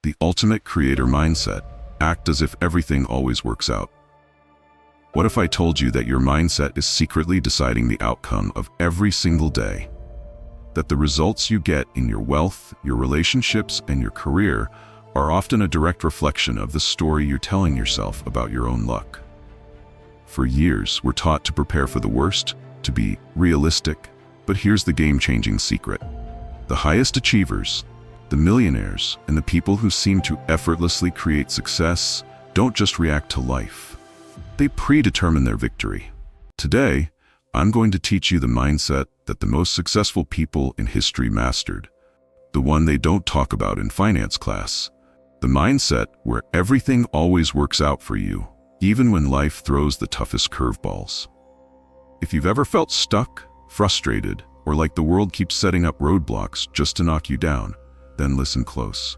The ultimate creator mindset. Act as if everything always works out. What if I told you that your mindset is secretly deciding the outcome of every single day? That the results you get in your wealth, your relationships, and your career are often a direct reflection of the story you're telling yourself about your own luck. For years, we're taught to prepare for the worst, to be realistic, but here's the game-changing secret. The highest achievers, the millionaires, and the people who seem to effortlessly create success don't just react to life. They predetermine their victory. Today, I'm going to teach you the mindset that the most successful people in history mastered. The one they don't talk about in finance class. The mindset where everything always works out for you, even when life throws the toughest curveballs. If you've ever felt stuck, frustrated, or like the world keeps setting up roadblocks just to knock you down, then listen close.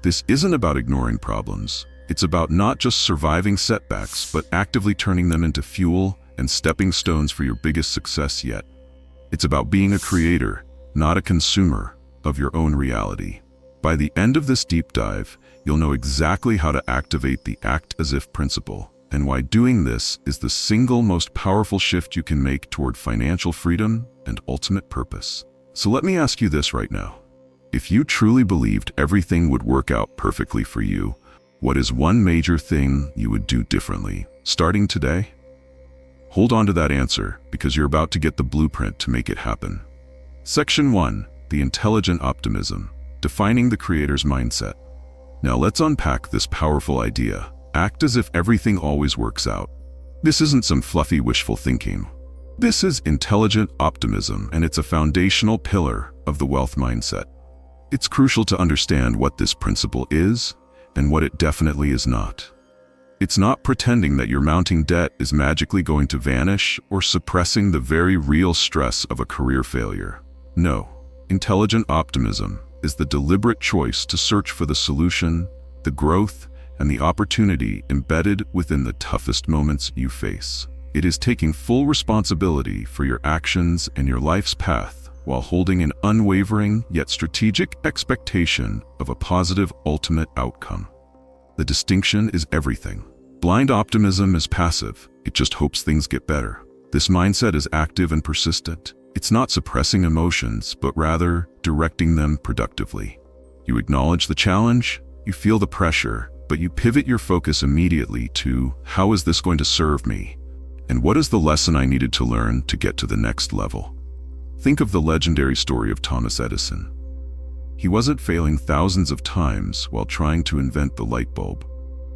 This isn't about ignoring problems. It's about not just surviving setbacks, but actively turning them into fuel and stepping stones for your biggest success yet. It's about being a creator, not a consumer, of your own reality. By the end of this deep dive, you'll know exactly how to activate the act as if principle, and why doing this is the single most powerful shift you can make toward financial freedom and ultimate purpose. So let me ask you this right now. If you truly believed everything would work out perfectly for you, what is one major thing you would do differently, starting today? Hold on to that answer, because you're about to get the blueprint to make it happen. Section 1. The Intelligent Optimism. Defining the creator's mindset. Now let's unpack this powerful idea. Act as if everything always works out. This isn't some fluffy wishful thinking. This is intelligent optimism, and it's a foundational pillar of the wealth mindset. It's crucial to understand what this principle is and what it definitely is not. It's not pretending that your mounting debt is magically going to vanish or suppressing the very real stress of a career failure. No, intelligent optimism is the deliberate choice to search for the solution, the growth, and the opportunity embedded within the toughest moments you face. It is taking full responsibility for your actions and your life's path, while holding an unwavering yet strategic expectation of a positive ultimate outcome. The distinction is everything. Blind optimism is passive. It just hopes things get better. This mindset is active and persistent. It's not suppressing emotions, but rather directing them productively. You acknowledge the challenge, you feel the pressure, but you pivot your focus immediately to, how is this going to serve me? And what is the lesson I needed to learn to get to the next level? Think of the legendary story of Thomas Edison. He wasn't failing thousands of times while trying to invent the light bulb.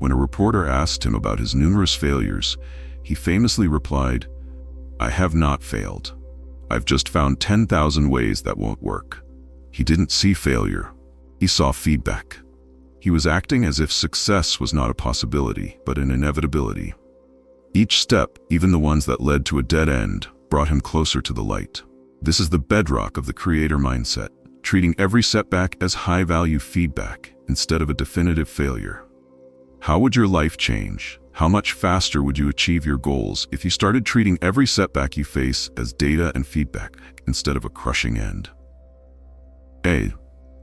When a reporter asked him about his numerous failures, he famously replied, "I have not failed. I've just found 10,000 ways that won't work." He didn't see failure. He saw feedback. He was acting as if success was not a possibility, but an inevitability. Each step, even the ones that led to a dead end, brought him closer to the light. This is the bedrock of the creator mindset, treating every setback as high-value feedback instead of a definitive failure. How would your life change? How much faster would you achieve your goals if you started treating every setback you face as data and feedback instead of a crushing end? A.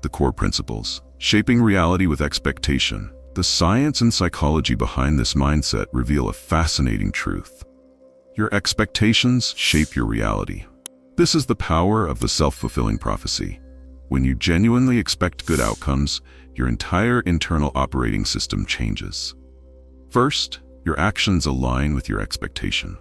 The core principles. Shaping reality with expectation. The science and psychology behind this mindset reveal a fascinating truth. Your expectations shape your reality. This is the power of the self-fulfilling prophecy. When you genuinely expect good outcomes, your entire internal operating system changes. First, your actions align with your expectation.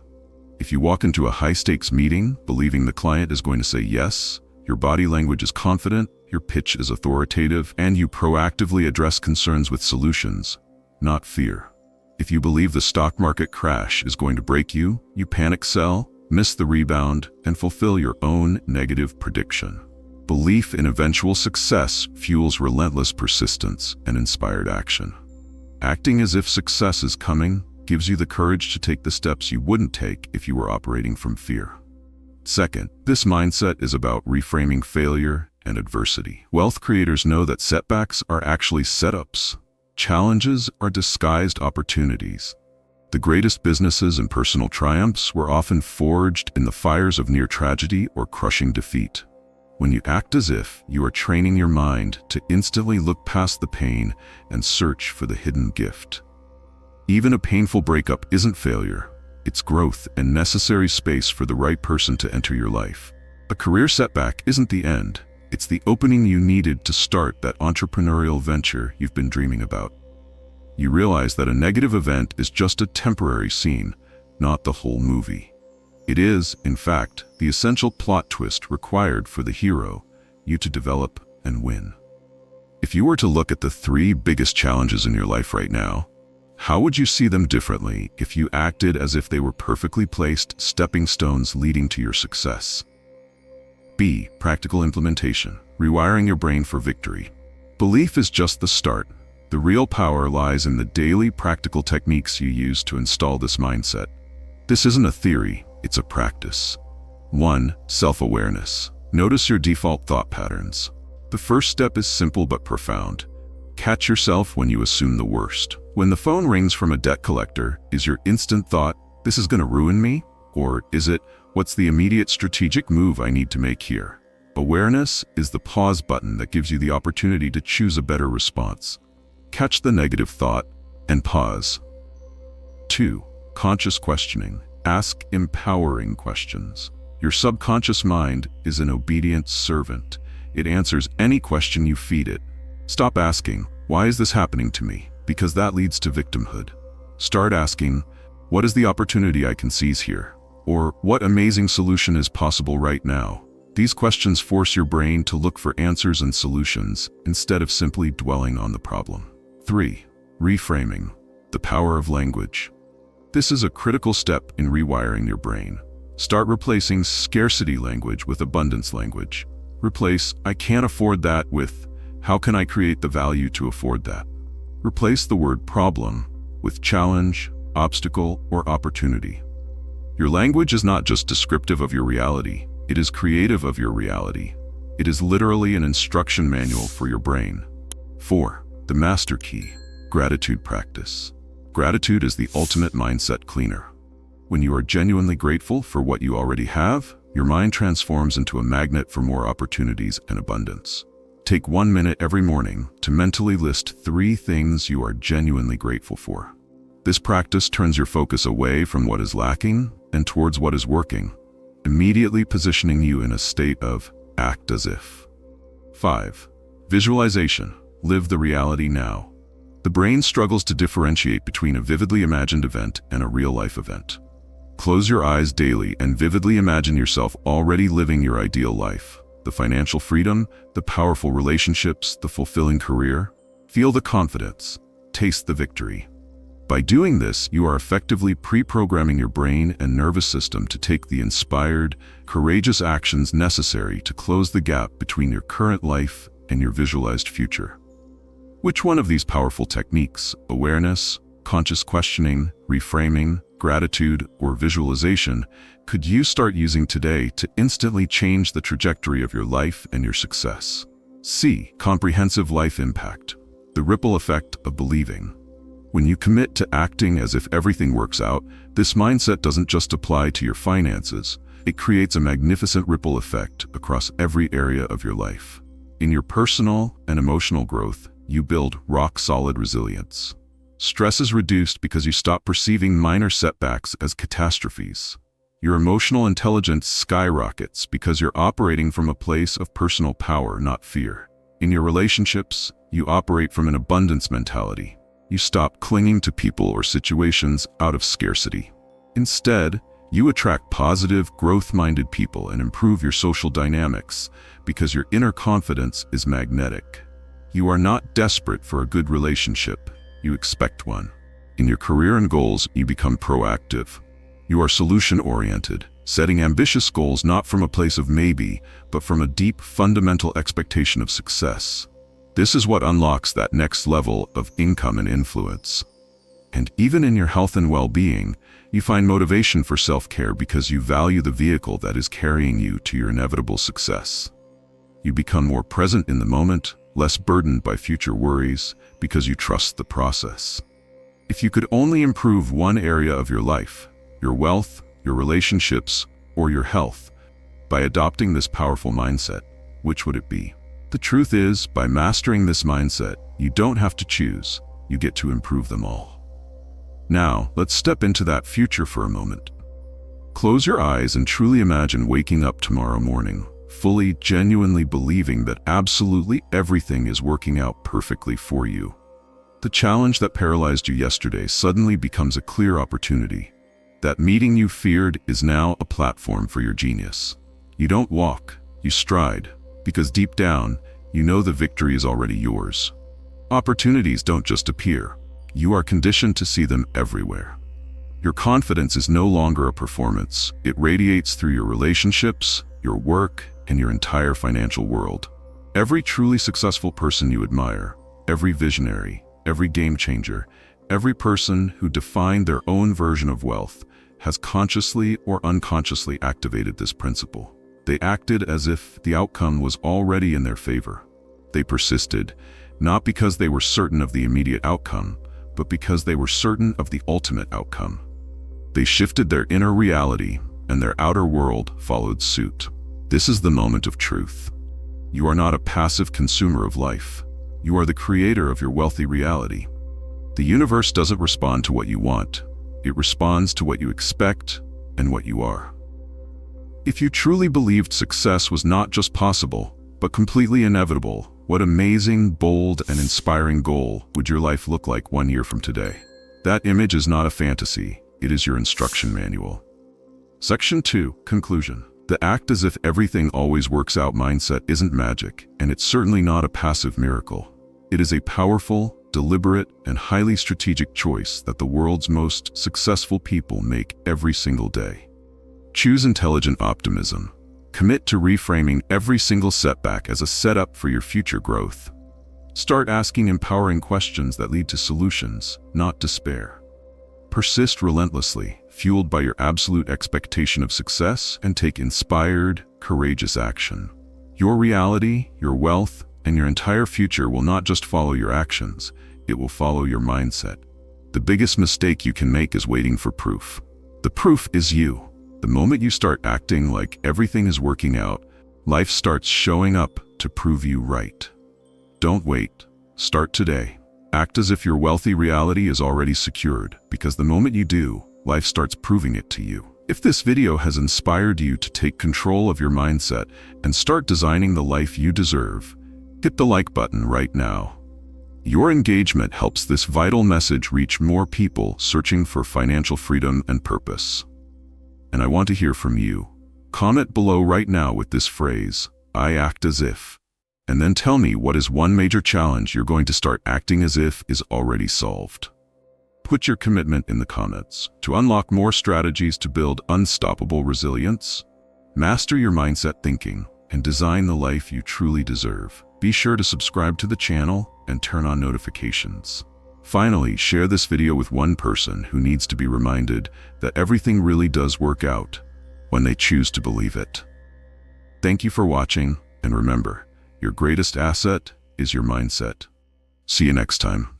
If you walk into a high-stakes meeting believing the client is going to say yes, your body language is confident, your pitch is authoritative, and you proactively address concerns with solutions, not fear. If you believe the stock market crash is going to break you, you panic sell, miss the rebound, and fulfill your own negative prediction. Belief in eventual success fuels relentless persistence and inspired action. Acting as if success is coming gives you the courage to take the steps you wouldn't take if you were operating from fear. Second, this mindset is about reframing failure and adversity. Wealth creators know that setbacks are actually setups. Challenges are disguised opportunities. The greatest businesses and personal triumphs were often forged in the fires of near tragedy or crushing defeat. when you act as if you are training your mind to instantly look past the pain and search for the hidden gift. Even a painful breakup isn't failure. It's growth and necessary space for the right person to enter your life. A career setback isn't the end. It's the opening you needed to start that entrepreneurial venture you've been dreaming about. You realize that a negative event is just a temporary scene, not the whole movie. It is, in fact, the essential plot twist required for the hero, you to develop and win. If you were to look at the 3 biggest challenges in your life right now, how would you see them differently if you acted as if they were perfectly placed stepping stones leading to your success? B. Practical implementation. Rewiring your brain for victory. Belief is just the start. The real power lies in the daily practical techniques you use to install this mindset. This isn't a theory, it's a practice. 1. Self-awareness. Notice your default thought patterns. The first step is simple but profound. Catch yourself when you assume the worst. When the phone rings from a debt collector, is your instant thought, "This is going to ruin me?" Or is it, "What's the immediate strategic move I need to make here?" Awareness is the pause button that gives you the opportunity to choose a better response. Catch the negative thought and pause. 2. Conscious questioning. Ask empowering questions. Your subconscious mind is an obedient servant. It answers any question you feed it. Stop asking, "Why is this happening to me?" because that leads to victimhood. Start asking, "What is the opportunity I can seize here?" Or, "What amazing solution is possible right now?" These questions force your brain to look for answers and solutions instead of simply dwelling on the problem. 3. Reframing. The power of language. This is a critical step in rewiring your brain. Start replacing scarcity language with abundance language. Replace "I can't afford that" with "How can I create the value to afford that?" Replace the word problem with challenge, obstacle, or opportunity. Your language is not just descriptive of your reality, it is creative of your reality. It is literally an instruction manual for your brain. 4. The master key. Gratitude practice. Gratitude is the ultimate mindset cleaner. When you are genuinely grateful for what you already have, your mind transforms into a magnet for more opportunities and abundance. Take 1 minute every morning to mentally list 3 things you are genuinely grateful for. This practice turns your focus away from what is lacking and towards what is working, immediately positioning you in a state of act as if. 5. Visualization. Live the reality now. The brain struggles to differentiate between a vividly imagined event and a real-life event. Close your eyes daily and vividly imagine yourself already living your ideal life. The financial freedom, the powerful relationships, the fulfilling career. Feel the confidence. Taste the victory. By doing this, you are effectively pre-programming your brain and nervous system to take the inspired, courageous actions necessary to close the gap between your current life and your visualized future. Which one of these powerful techniques, awareness, conscious questioning, reframing, gratitude, or visualization, could you start using today to instantly change the trajectory of your life and your success? C. Comprehensive life impact. The ripple effect of believing. When you commit to acting as if everything works out, this mindset doesn't just apply to your finances. It creates a magnificent ripple effect across every area of your life. In your personal and emotional growth, you build rock-solid resilience. Stress is reduced because you stop perceiving minor setbacks as catastrophes. Your emotional intelligence skyrockets because you're operating from a place of personal power, not fear. In your relationships, you operate from an abundance mentality. You stop clinging to people or situations out of scarcity. Instead, you attract positive, growth-minded people and improve your social dynamics because your inner confidence is magnetic. You are not desperate for a good relationship. You expect one. In your career and goals, you become proactive. You are solution-oriented, setting ambitious goals not from a place of maybe, but from a deep, fundamental expectation of success. This is what unlocks that next level of income and influence. And even in your health and well-being, you find motivation for self-care because you value the vehicle that is carrying you to your inevitable success. You become more present in the moment, less burdened by future worries, because you trust the process. If you could only improve one area of your life, your wealth, your relationships, or your health, by adopting this powerful mindset, which would it be? The truth is, by mastering this mindset, you don't have to choose, you get to improve them all. Now, let's step into that future for a moment. Close your eyes and truly imagine waking up tomorrow morning, fully, genuinely believing that absolutely everything is working out perfectly for you. The challenge that paralyzed you yesterday suddenly becomes a clear opportunity. That meeting you feared is now a platform for your genius. You don't walk, you stride, because deep down, you know the victory is already yours. Opportunities don't just appear. You are conditioned to see them everywhere. Your confidence is no longer a performance. It radiates through your relationships, your work, and your entire financial world. Every truly successful person you admire, every visionary, every game changer, every person who defined their own version of wealth has consciously or unconsciously activated this principle. They acted as if the outcome was already in their favor. They persisted, not because they were certain of the immediate outcome, but because they were certain of the ultimate outcome. They shifted their inner reality, and their outer world followed suit. This is the moment of truth. You are not a passive consumer of life. You are the creator of your wealthy reality. The universe doesn't respond to what you want. It responds to what you expect and what you are. If you truly believed success was not just possible, but completely inevitable, what amazing, bold, and inspiring goal would your life look like 1 year from today? That image is not a fantasy, it is your instruction manual. Section 2, Conclusion. The act as if everything always works out mindset isn't magic, and it's certainly not a passive miracle. It is a powerful, deliberate, and highly strategic choice that the world's most successful people make every single day. Choose intelligent optimism. Commit to reframing every single setback as a setup for your future growth. Start asking empowering questions that lead to solutions, not despair. Persist relentlessly, fueled by your absolute expectation of success, and take inspired, courageous action. Your reality, your wealth, and your entire future will not just follow your actions, it will follow your mindset. The biggest mistake you can make is waiting for proof. The proof is you. The moment you start acting like everything is working out, life starts showing up to prove you right. Don't wait. Start today. Act as if your wealthy reality is already secured, because the moment you do, life starts proving it to you. If this video has inspired you to take control of your mindset and start designing the life you deserve, hit the like button right now. Your engagement helps this vital message reach more people searching for financial freedom and purpose. And I want to hear from you. Comment below right now with this phrase, I act as if. And then tell me what is one major challenge you're going to start acting as if is already solved. Put your commitment in the comments. To unlock more strategies to build unstoppable resilience, master your mindset thinking, and design the life you truly deserve. Be sure to subscribe to the channel and turn on notifications. Finally, share this video with one person who needs to be reminded that everything really does work out when they choose to believe it. Thank you for watching, and remember, your greatest asset is your mindset. See you next time.